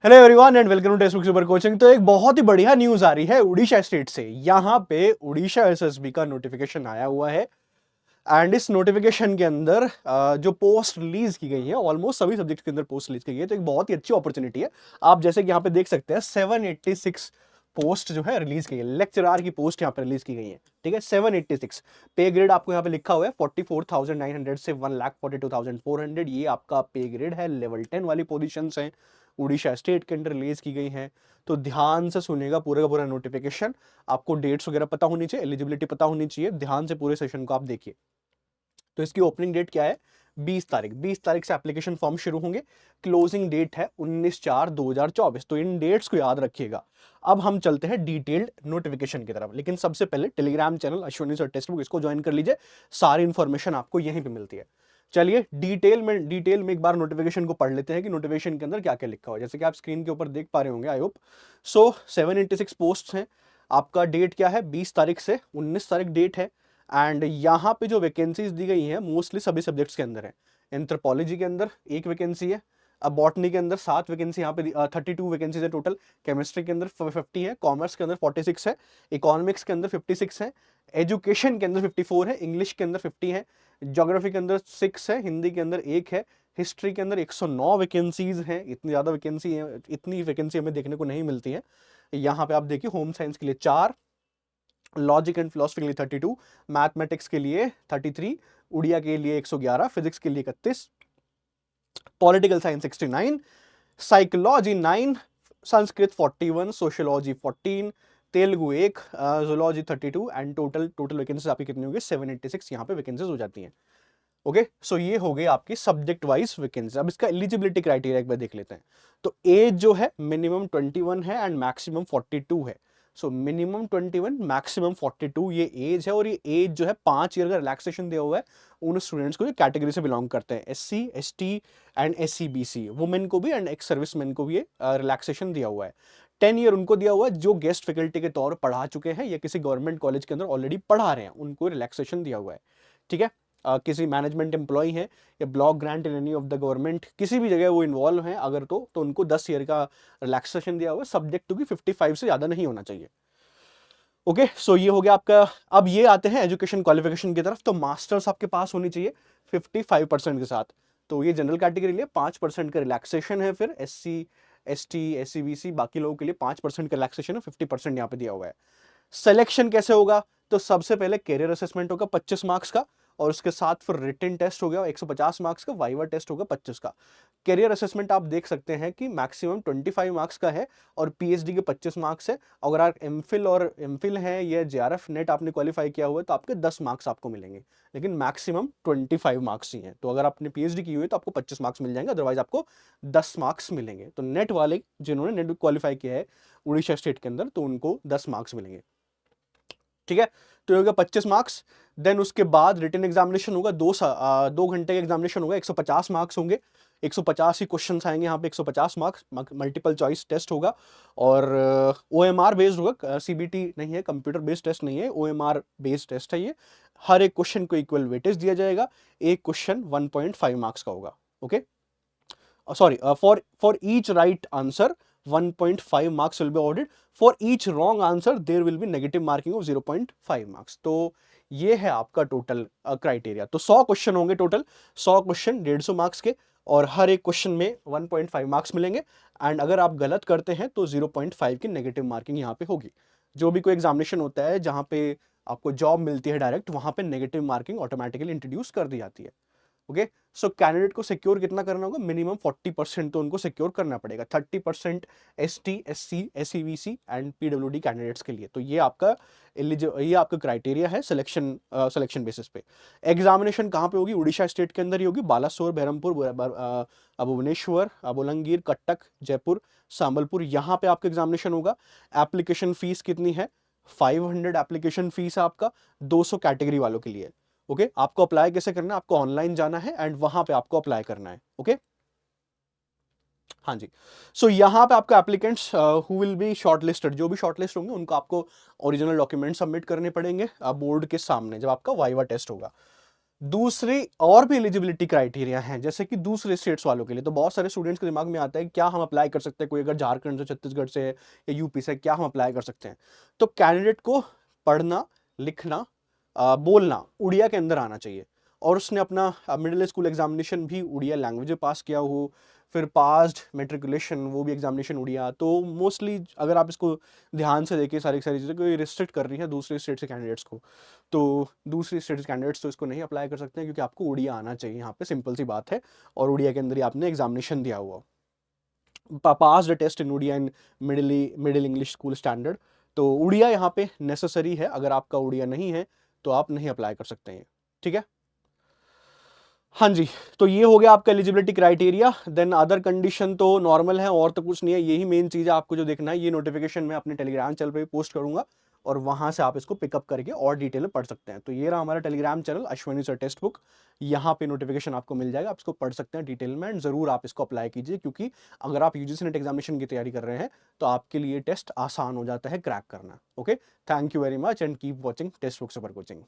Hello everyone and welcome to text super coaching. तो एक बहुत ही बढ़िया न्यूज आ रही है उड़ीसा स्टेट से। यहाँ पे उड़ीसा एसएसबी का नोटिफिकेशन आया हुआ है एंड इस नोटिफिकेशन के अंदर जो पोस्ट रिलीज की गई है, ऑलमोस्ट सभी सब्जेक्ट के अंदर पोस्ट रिलीज की गई है। तो एक बहुत ही अच्छी अपॉर्चुनिटी है। आप जैसे कि यहाँ पे देख सकते हैं 786 पोस्ट जो है रिलीज की गई है, लेक्चरार की पोस्ट यहाँ पे रिलीज की गई है। ठीक है, 786। पे ग्रेड आपको यहाँ पे लिखा हुआ है 44,900 से 1,42,400। ये आपका पे ग्रेड है। लेवल 10 वाली पोजिशन है, उड़ीसा स्टेट के अंदर रिलीज की गई है। तो ध्यान से सुनेगा पूरा का पूरा नोटिफिकेशन। आपको डेट्स वगैरह पता होनी चाहिए, एलिजिबिलिटी पता होनी चाहिए। ध्यान से पूरे सेशन को आप देखिए। तो इसकी ओपनिंग डेट क्या है? 20 तारीख। 20 तारीख से एप्लीकेशन फॉर्म शुरू होंगे। क्लोजिंग डेट है 19/4/2024। तो इन डेट्स को याद रखिएगा। अब हम चलते हैं डिटेल्ड नोटिफिकेशन की तरफ, लेकिन सबसे पहले Telegram channel Ashwini sir text book, इसको ज्वाइन कर लीजिए। सारी इंफॉर्मेशन आपको यहीं पे मिलती है। चलिए डिटेल में एक बार नोटिफिकेशन को पढ़ लेते हैं कि नोटिफिकेशन के अंदर क्या क्या लिखा हुआ है। जैसे कि आप स्क्रीन के ऊपर देख पा रहे होंगे, आई होप सो। 786 पोस्ट हैं। आपका डेट क्या है? 20 तारीख से 19 तारीख डेट है। एंड यहाँ पे जो वैकेंसीज दी गई हैं मोस्टली सभी सब्जेक्ट्स के अंदर है। एंथ्रोपोलॉजी के अंदर एक वैकेंसी है। अब बॉटनी के अंदर 7 वैकेंसी, यहाँ पे 32 वैकेंसीज है टोटल। केमिस्ट्री के अंदर 50 है। कॉमर्स के अंदर 46 है। इकोनॉमिक्स के अंदर 56 है। एजुकेशन के अंदर 54 है। इंग्लिश के अंदर 50 है। ज्योग्राफी के अंदर 6 है। हिंदी के अंदर 1 है। हिस्ट्री के अंदर 109 वैकेंसीज हैं। इतनी ज़्यादा वैकेंसी है, इतनी वैकेंसी हमें देखने को नहीं मिलती है। यहाँ पे आप देखिए, होम साइंस के लिए 4, लॉजिक एंड फिलोसफी के लिए 32, मैथमेटिक्स के लिए 33, उड़िया के लिए 111, फिजिक्स के लिए 31, political science 69, psychology 9, Sanskrit 41, sociology 14, Telugu 1, zoology 32 and total vacancies आपकी कितनी होगी? 786 यहाँ पे वैकेंसीज हो जाती हैं। ओके, सो ये हो गई आपकी सब्जेक्ट वाइज वैकेंसी। अब इसका एलिजिबिलिटी क्राइटेरिया एक बार देख लेते हैं। तो एज जो है मिनिमम 21 है एंड मैक्सिमम 42 है। सो मिनिमम 21, मैक्सिमम 42 ये एज है। और ये एज जो है 5 ईयर का रिलैक्सेशन दिया हुआ है उन स्टूडेंट्स को जो कैटेगरी से बिलोंग करते हैं, SC ST and SC BC, women को भी एंड एक्स सर्विसमैन को भी ये रिलैक्सेशन दिया हुआ है। 10 ईयर उनको दिया हुआ है जो गेस्ट फैकल्टी के तौर पढ़ा चुके हैं या किसी गवर्नमेंट कॉलेज के अंदर ऑलरेडी पढ़ा रहे हैं, उनको रिलैक्सेशन दिया हुआ है। ठीक है। किसी मैनेजमेंट एम्प्लॉय हैं या block grant in any of the government, किसी भी जगह वो इन्वॉल्व हैं अगर तो उनको 10 ईयर का रिलैक्सेशन दिया हुआ है, सब्जेक्ट टू कि 55 से ज़्यादा नहीं होना चाहिए। ओके, सो ये हो गया आपका। अब ये आते हैं एजुकेशन क्वालिफिकेशन की तरफ। तो मास्टर्स आपके पास होनी चाहिए 55% के साथ। तो ये जनरल कैटेगरी के लिए 5% का रिलैक्सेशन है। फिर SC ST SC BC बाकी लोगों के लिए 5% का रिलैक्सेशन है। 50% यहाँ पे दिया हुआ है। सिलेक्शन कैसे होगा? तो सबसे पहले कैरियर असेसमेंट होगा 25 मार्क्स का, और उसके साथ फिर रिटन टेस्ट हो गया 150 मार्क्स का, वाइवा टेस्ट होगा 25 का। कैरियर असेसमेंट आप देख सकते हैं कि मैक्सिमम 25 मार्क्स का है और PhD के 25 मार्क्स है। अगर आप एमफिल हैं या JRF नेट आपने क्वालिफाई किया हुआ है तो आपके 10 मार्क्स आपको मिलेंगे, लेकिन मैक्सिमम 25 मार्क्स ही हैं। तो अगर आपने PhD की हुई है तो आपको 25 मार्क्स मिल जाएंगे, अदरवाइज आपको 10 मार्क्स मिलेंगे। तो नेट वाले जिन्होंने नेट क्वालिफाई किया है उड़ीसा स्टेट के अंदर तो उनको 10 मार्क्स मिलेंगे। ठीक है, तो ये होगा 25 मार्क्स। देन उसके बाद रिटन एग्जामिनेशन होगा, 2 घंटे का एग्जामिनेशन होगा, 150 मार्क्स होंगे। 150 ही क्वेश्चंस आएंगे यहाँ पे, 150 मार्क्स। मल्टीपल चॉइस टेस्ट होगा और OMR बेस्ड होगा, CBT नहीं है, कंप्यूटर बेस्ड टेस्ट नहीं है, OMR बेस्ड टेस्ट है ये। हर एक क्वेश्चन को इक्वल वेटेज दिया जाएगा। एक क्वेश्चन 1.5 मार्क्स का होगा। Okay, sorry, for each right answer 1.5 marks will be awarded. For each wrong answer there will be negative marking of 0.5 marks. तो ये है आपका टोटल क्राइटेरिया। तो 100 क्वेश्चन होंगे टोटल, 100 क्वेश्चन 150 मार्क्स के, और हर एक क्वेश्चन में 1.5 मार्क्स मिलेंगे। एंड अगर आप गलत करते हैं तो 0.5 की नेगेटिव मार्किंग यहाँ पे होगी। जो भी कोई एग्जामिनेशन होता है जहाँ पे आपको जॉब मिलती है डायरेक्ट, वहाँ पे नेगेटिव मार्किंग ऑटोमेटिकली इंट्रोड्यूस कर दी जाती है। ओके, सो कैंडिडेट को सिक्योर कितना करना होगा? मिनिमम 40% तो उनको सिक्योर करना पड़ेगा। 30% ST SC SC BC and PWD candidates के लिए। तो ये आपका ये आपका क्राइटेरिया है सिलेक्शन बेसिस पे। एग्जामिनेशन कहाँ पे होगी? उड़ीसा स्टेट के अंदर ही होगी। बालासोर, बहरमपुर, भुवनेश्वर, बोलंगीर, कटक, जयपुर, संबलपुर, यहाँ पे आपका एग्जामिनेशन होगा। एप्लीकेशन फीस कितनी है? 500 एप्लीकेशन फीस है आपका, 200 कैटेगरी वालों के लिए। ओके, आपको अप्लाई कैसे करना है? आपको ऑनलाइन जाना है एंड वहां पे आपको अप्लाई करना है। ओके, हाँ जी। सो यहाँ पे आपका applicants who will be shortlisted, जो भी शॉर्टलिस्ट होंगे उनको आपको ओरिजिनल डॉक्यूमेंट सबमिट करने पड़ेंगे बोर्ड के सामने जब आपका वाइवा टेस्ट होगा। दूसरी और भी एलिजिबिलिटी क्राइटेरिया हैं, जैसे कि दूसरे स्टेट्स वालों के लिए। तो बहुत सारे स्टूडेंट्स के दिमाग में आता है क्या हम अप्लाई कर सकते हैं, कोई अगर झारखंड से, छत्तीसगढ़ से या यूपी से, क्या हम अप्लाई कर सकते हैं? तो कैंडिडेट को पढ़ना, लिखना, बोलना उड़िया के अंदर आना चाहिए, और उसने अपना मिडिल स्कूल एग्जामिनेशन भी उड़िया लैंग्वेज में पास किया हो, फिर पास्ड मेट्रिकुलेशन वो भी एग्जामिनेशन उड़िया। तो मोस्टली अगर आप इसको ध्यान से देखिए, सारी सारी चीज़ें कोई रिस्ट्रिक्ट कर रही है दूसरे स्टेट से कैंडिडेट्स को, तो दूसरी स्टेट कैंडिडेट्स तो इसको नहीं अप्लाई कर सकते हैं, क्योंकि आपको उड़िया आना चाहिए यहाँ पे, सिंपल सी बात है। और उड़िया के अंदर ही आपने एग्जामिनेशन दिया हुआ, pass the test in Odia in middle English school standard. तो उड़िया यहाँ पे नेसेसरी है, अगर आपका उड़िया नहीं है तो आप नहीं अप्लाई कर सकते हैं, ठीक है। हाँ जी, तो ये हो गया आपका eligibility criteria. Then other condition तो नॉर्मल है, और तो कुछ नहीं है, यही मेन चीज़ है आपको जो देखना है। ये नोटिफिकेशन मैं अपने टेलीग्राम चैनल पे पोस्ट करूंगा, और वहां से आप इसको पिकअप करके और डिटेल में पढ़ सकते हैं। तो ये रहा हमारा Telegram channel Ashwini sir text book, यहाँ पे नोटिफिकेशन आपको मिल जाएगा, आप इसको पढ़ सकते हैं डिटेल में, एंड जरूर आप इसको अप्लाई कीजिए, क्योंकि अगर आप यूजीसी नेट एग्जामिनेशन की तैयारी कर रहे हैं तो आपके लिए टेस्ट आसान हो जाता है क्रैक करना। Okay, thank you very much and keep watching text book super coaching.